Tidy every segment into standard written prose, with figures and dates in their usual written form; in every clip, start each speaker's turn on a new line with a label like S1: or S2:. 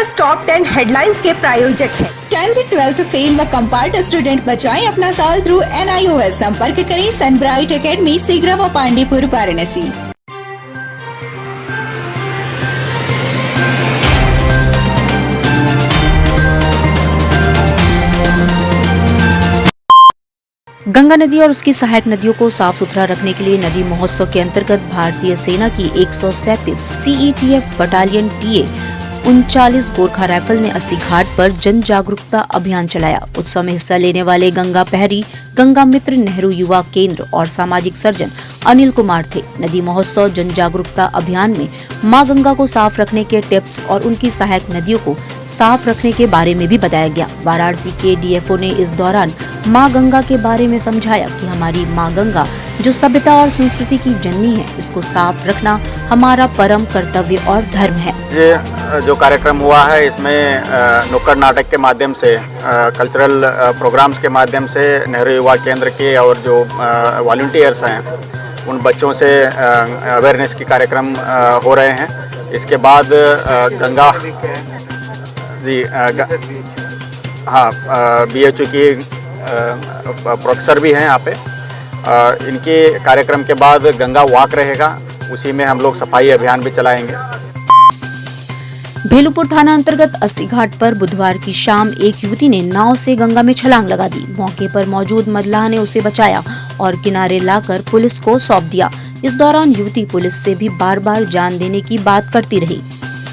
S1: Plus top 10 headlines के प्रायोजक हैं। 10th 12th फेल व कंपार्ट स्टूडेंट बचाएं अपना साल थ्रू NIOS। संपर्क करें सनब्राइट एकेडमी सीगरा व पांडेपुर वाराणसी।
S2: गंगा नदी और उसकी सहायक नदियों को साफ सुथरा रखने के लिए नदी महोत्सव के अंतर्गत भारतीय सेना की 137 CETF battalion TA 39 Gorkha rifle ने अस्सी घाट पर जन जागरूकता अभियान चलाया। उत्सव में हिस्सा लेने वाले गंगा पहरी, गंगा मित्र, नेहरू युवा केंद्र और सामाजिक सर्जन अनिल कुमार थे। नदी महोत्सव जन जागरूकता अभियान में मां गंगा को साफ रखने के टिप्स और उनकी सहायक नदियों को साफ रखने के बारे में भी बताया गया। वाराणसी के DFO ने इस दौरान मां गंगा के बारे में समझाया कि हमारी मां गंगा जो सभ्यता और संस्कृति की जननी है, इसको साफ रखना हमारा परम कर्तव्य और धर्म है।
S3: जो कार्यक्रम हुआ है इसमें नुक्कड़ नाटक के माध्यम से, कल्चरल प्रोग्राम्स के माध्यम से नेहरू युवा केंद्र के और जो वॉलंटियर्स हैं उन बच्चों से अवेयरनेस की कार्यक्रम हो रहे हैं। इसके बाद गंगा जी BHU की प्रोफेसर भी हैं यहाँ पे। इनके कार्यक्रम के बाद गंगा वॉक रहेगा, उसी में हम लोग सफाई अभियान भी चलाएंगे।
S2: भेलूपुर थाना अंतर्गत अस्सी घाट पर बुधवार की शाम एक युवती ने नाव से गंगा में छलांग लगा दी। मौके पर मौजूद मल्लाह ने उसे बचाया और किनारे लाकर पुलिस को सौंप दिया। इस दौरान युवती पुलिस से भी बार बार जान देने की बात करती रही।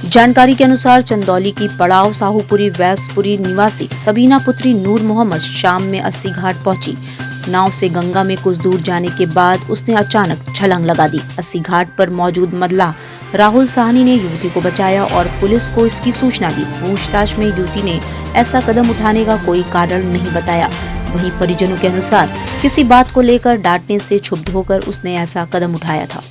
S2: जानकारी के अनुसार चंदौली की पड़ाव साहूपुरी वैसपुरी निवासी सबीना पुत्री नूर मोहम्मद शाम में अस्सी घाट पहुंची। नाव से गंगा में कुछ दूर जाने के बाद उसने अचानक छलांग लगा दी। अस्सी घाट पर मौजूद मल्लाह राहुल साहनी ने युवती को बचाया और पुलिस को इसकी सूचना दी। पूछताछ में युवती ने ऐसा कदम उठाने का कोई कारण नहीं बताया। वहीं परिजनों के अनुसार किसी बात को लेकर डांटने से क्षुब्ध होकर उसने ऐसा कदम उठाया था।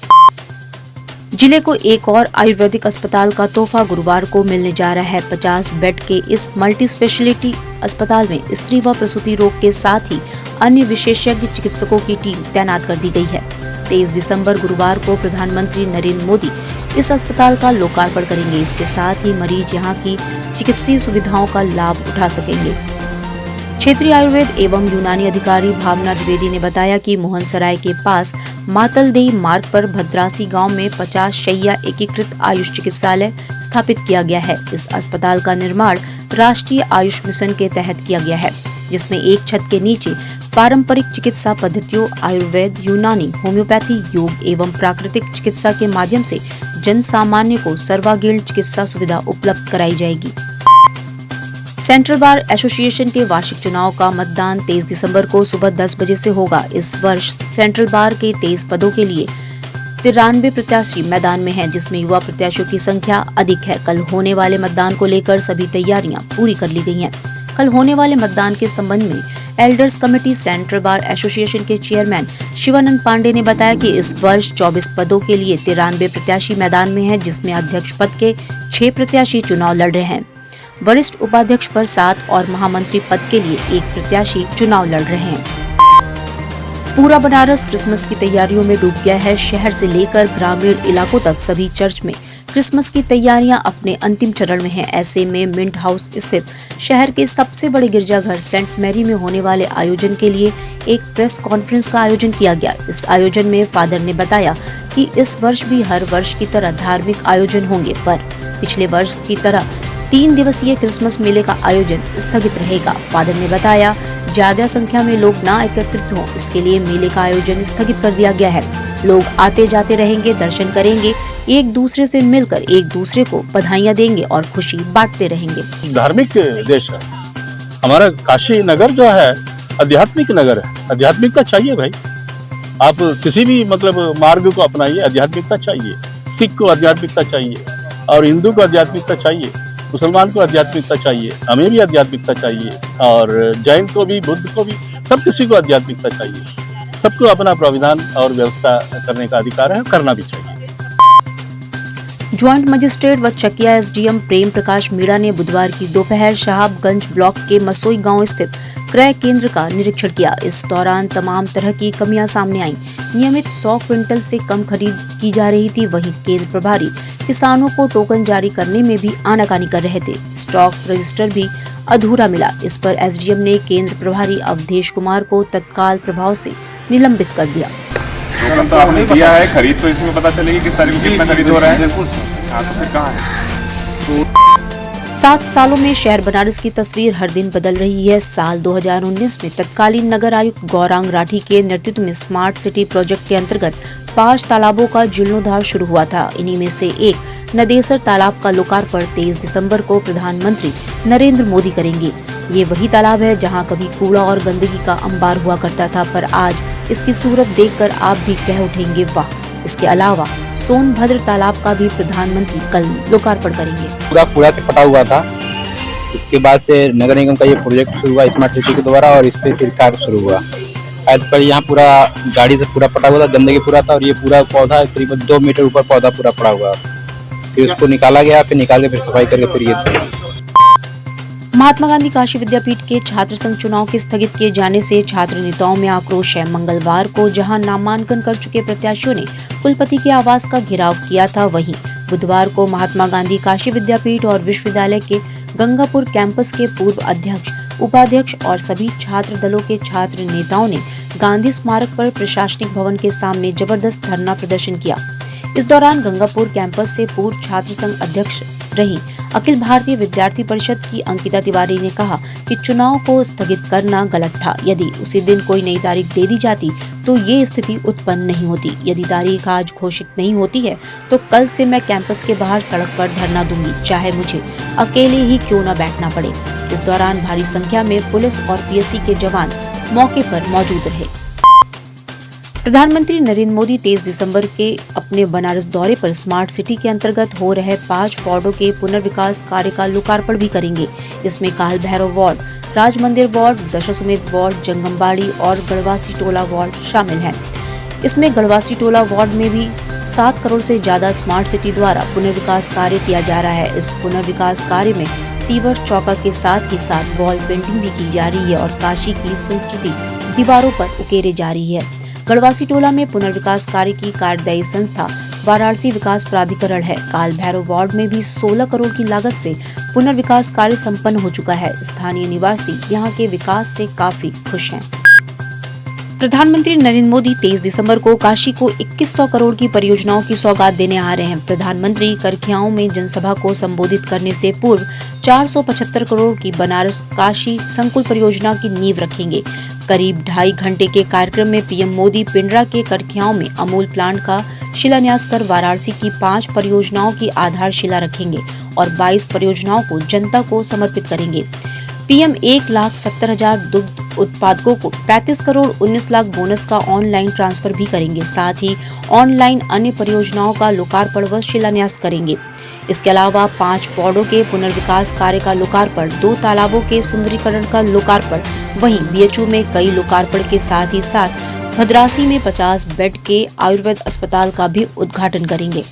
S2: जिले को एक और आयुर्वेदिक अस्पताल का तोहफा गुरुवार को मिलने जा रहा है। 50 बेड के इस मल्टी स्पेशलिटी अस्पताल में स्त्री व प्रसूति रोग के साथ ही अन्य विशेषज्ञ चिकित्सकों की टीम तैनात कर दी गई है। 23 दिसंबर गुरुवार को प्रधानमंत्री नरेंद्र मोदी इस अस्पताल का लोकार्पण करेंगे। इसके साथ ही मरीज यहां की चिकित्सीय सुविधाओं का लाभ उठा सकेंगे। क्षेत्रीय आयुर्वेद एवं यूनानी अधिकारी भावना द्विवेदी ने बताया कि मोहनसराय के पास मातलदेई मार्ग पर भद्रासी गांव में 50 शैय्या एकीकृत आयुष चिकित्सालय स्थापित किया गया है। इस अस्पताल का निर्माण राष्ट्रीय आयुष मिशन के तहत किया गया है, जिसमें एक छत के नीचे पारंपरिक चिकित्सा पद्धतियों आयुर्वेद, यूनानी, होम्योपैथी, योग एवं प्राकृतिक चिकित्सा के माध्यम से जन सामान्य को सर्वांगीण चिकित्सा सुविधा उपलब्ध कराई जाएगी। सेंट्रल बार एसोसिएशन के वार्षिक चुनाव का मतदान 23 दिसंबर को सुबह 10 बजे से होगा। इस वर्ष सेंट्रल बार के 23 पदों के लिए 93 प्रत्याशी मैदान में हैं, जिसमें युवा प्रत्याशियों की संख्या अधिक है। कल होने वाले मतदान को लेकर सभी तैयारियां पूरी कर ली गई हैं। कल होने वाले मतदान के संबंध में elders committee central bar association के चेयरमैन शिवानंद पांडे ने बताया कि इस वर्ष 24 पदों के लिए 93 प्रत्याशी मैदान में हैं, जिसमें अध्यक्ष पद के 6 प्रत्याशी चुनाव लड़ रहे हैं। वरिष्ठ उपाध्यक्ष पर 7 और महामंत्री पद के लिए 1 प्रत्याशी चुनाव लड़ रहे हैं। पूरा बनारस क्रिसमस की तैयारियों में डूब गया है। शहर से लेकर ग्रामीण इलाकों तक सभी चर्च में क्रिसमस की तैयारियां अपने अंतिम चरण में हैं। ऐसे में मिंट हाउस स्थित शहर के सबसे बड़े गिरजाघर सेंट मैरी में होने वाले आयोजन के लिए एक प्रेस कॉन्फ्रेंस का आयोजन किया गया। इस आयोजन में फादर ने बताया कि इस वर्ष भी हर वर्ष की तरह धार्मिक आयोजन होंगे, पर पिछले वर्ष की तरह 3 दिवसीय क्रिसमस मेले का आयोजन स्थगित रहेगा। फादर ने बताया ज्यादा संख्या में लोग ना एकत्रित हों, इसके लिए मेले का आयोजन स्थगित कर दिया गया है। लोग आते जाते रहेंगे, दर्शन करेंगे, एक दूसरे से मिलकर एक दूसरे को बधाइयां देंगे और खुशी बांटते रहेंगे।
S4: धार्मिक देश है हमारा काशी नगर, जो है आध्यात्मिक नगर है। आध्यात्मिकता चाहिए भाई, आप किसी भी मार्ग को अपनाइए, आध्यात्मिकता चाहिए। सिख को आध्यात्मिकता चाहिए और हिंदू को आध्यात्मिकता चाहिए, मुसलमान को आध्यात्मिकता चाहिए, हमें भी आध्यात्मिकता चाहिए, और जैन को भी, बुद्ध को भी, सब किसी को आध्यात्मिकता चाहिए। सबको अपना प्राविधान और व्यवस्था करने का अधिकार है, करना भी चाहिए।
S2: ज्वाइंट मजिस्ट्रेट व चकिया एसडीएम प्रेम प्रकाश मीणा ने बुधवार की दोपहर शहाबगंज ब्लॉक के मसोई गांव स्थित क्रय केंद्र का निरीक्षण किया। इस दौरान तमाम तरह की कमियां सामने आईं। नियमित 100 क्विंटल से कम खरीद की जा रही थी। वहीं केंद्र प्रभारी किसानों को टोकन जारी करने में भी आनाकानी कर रहे थे। स्टॉक रजिस्टर भी अधूरा मिला। इस पर एसडीएम ने केंद्र प्रभारी अवधेश कुमार को तत्काल प्रभाव से निलंबित कर दिया।
S5: टोकन तो आपने दिया है, खरीद तो इसमें पता चलेगी किस तारीख को कितना खरीद हो रहा है। हाँ, तो फिर कहाँ है?
S2: 7 सालों में शहर बनारस की तस्वीर हर दिन बदल रही है। साल 2019 में तत्कालीन नगर आयुक्त गौरांग राठी के नेतृत्व में स्मार्ट सिटी प्रोजेक्ट के अंतर्गत 5 तालाबों का जीर्णोद्धार शुरू हुआ था। इन्हीं में से एक नदेसर तालाब का लोकार्पण 23 दिसंबर को प्रधानमंत्री नरेंद्र मोदी करेंगे। ये वही तालाब है जहां कभी कूड़ा और गंदगी का अंबार हुआ करता था, पर आज इसकी सूरत देखकर आप भी कह उठेंगे वाह। इसके अलावा सोनभद्र तालाब का भी प्रधानमंत्री कल लोकार्पण करेंगे।
S6: पूरा कूड़ा से फटा हुआ था। इसके बाद से नगर निगम का ये प्रोजेक्ट शुरू हुआ स्मार्ट सिटी के द्वारा और इस पे फिर कार्य शुरू हुआ। आज पर यहाँ पूरा गाड़ी से पूरा फटा हुआ था, गंदगी पूरा था और ये पूरा पौधा करीबन 2 मीटर ऊपर पौधा पूरा पड़ा हुआ। फिर उसको निकाला गया, फिर निकाल के फिर सफाई करके फिर ये
S2: महात्मा गांधी काशी विद्यापीठ के छात्र संघ चुनाव के स्थगित किए जाने से छात्र नेताओं में आक्रोश है। मंगलवार को जहां नामांकन कर चुके प्रत्याशियों ने कुलपति के आवास का घेराव किया था, वहीं बुधवार को महात्मा गांधी काशी विद्यापीठ और विश्वविद्यालय के गंगापुर कैंपस के पूर्व अध्यक्ष, उपाध्यक्ष और सभी छात्र दलों के छात्र नेताओं ने गांधी स्मारक पर प्रशासनिक भवन के सामने जबरदस्त धरना प्रदर्शन किया। इस दौरान गंगापुर कैंपस से पूर्व छात्र संघ अध्यक्ष रही अखिल भारतीय विद्यार्थी परिषद की अंकिता तिवारी ने कहा कि चुनाव को स्थगित करना गलत था। यदि उसी दिन कोई नई तारीख दे दी जाती तो ये स्थिति उत्पन्न नहीं होती। यदि तारीख आज घोषित नहीं होती है तो कल से मैं कैंपस के बाहर सड़क पर धरना दूंगी, चाहे मुझे अकेले ही क्यों न बैठना पड़े। इस दौरान भारी संख्या में पुलिस और पीएससी के जवान मौके पर मौजूद रहे। प्रधानमंत्री नरेंद्र मोदी 23 दिसंबर के अपने बनारस दौरे पर स्मार्ट सिटी के अंतर्गत हो रहे 5 वार्डों के पुनर्विकास कार्य का लोकार्पण भी करेंगे। इसमें काल भैरव वार्ड, राज मंदिर वार्ड, दशाश्वमेध वार्ड, जंगमबाड़ी और गढ़वासी टोला वार्ड शामिल हैं। इसमें गढ़वासी टोला वार्ड में भी 7 करोड़ से ज्यादा स्मार्ट सिटी द्वारा पुनर्विकास कार्य किया जा रहा है। इस पुनर्विकास कार्य में सीवर चौका के साथ ही साथ वॉल पेंटिंग भी की जा रही है और काशी की संस्कृति दीवारों पर उकेरे जा रही है। गढ़वासी टोला में पुनर्विकास कार्य की कार्यदायी संस्था वाराणसी विकास प्राधिकरण है। काल भैरव वार्ड में भी 16 करोड़ की लागत से पुनर्विकास कार्य संपन्न हो चुका है। स्थानीय निवासी यहां के विकास से काफी खुश हैं। प्रधानमंत्री नरेंद्र मोदी 23 दिसंबर को काशी को 2100 करोड़ की परियोजनाओं की सौगात देने आ रहे हैं। प्रधानमंत्री करखियाओं में जनसभा को संबोधित करने से पूर्व 475 करोड़ की बनारस काशी संकुल परियोजना की नींव रखेंगे। करीब 2.5 घंटे के कार्यक्रम में पीएम मोदी पिंडरा के करखियाओं में अमूल प्लांट का शिलान्यास कर वाराणसी की 5 परियोजनाओं की आधारशिला रखेंगे और 22 परियोजनाओं को जनता को समर्पित करेंगे। पीएम 1,70,000 दुग्ध उत्पादकों को 35 करोड़ 19 लाख बोनस का ऑनलाइन ट्रांसफर भी करेंगे। साथ ही ऑनलाइन अन्य परियोजनाओं का लोकार्पण व शिलान्यास करेंगे। इसके अलावा 5 वार्डों के पुनर्विकास कार्य का लोकार्पण, 2 तालाबों के सुंदरीकरण का लोकार्पण, वहीं बीएचयू में कई लोकार्पण के साथ ही साथ भद्रासी में 50 बेड के आयुर्वेद अस्पताल का भी उद्घाटन करेंगे।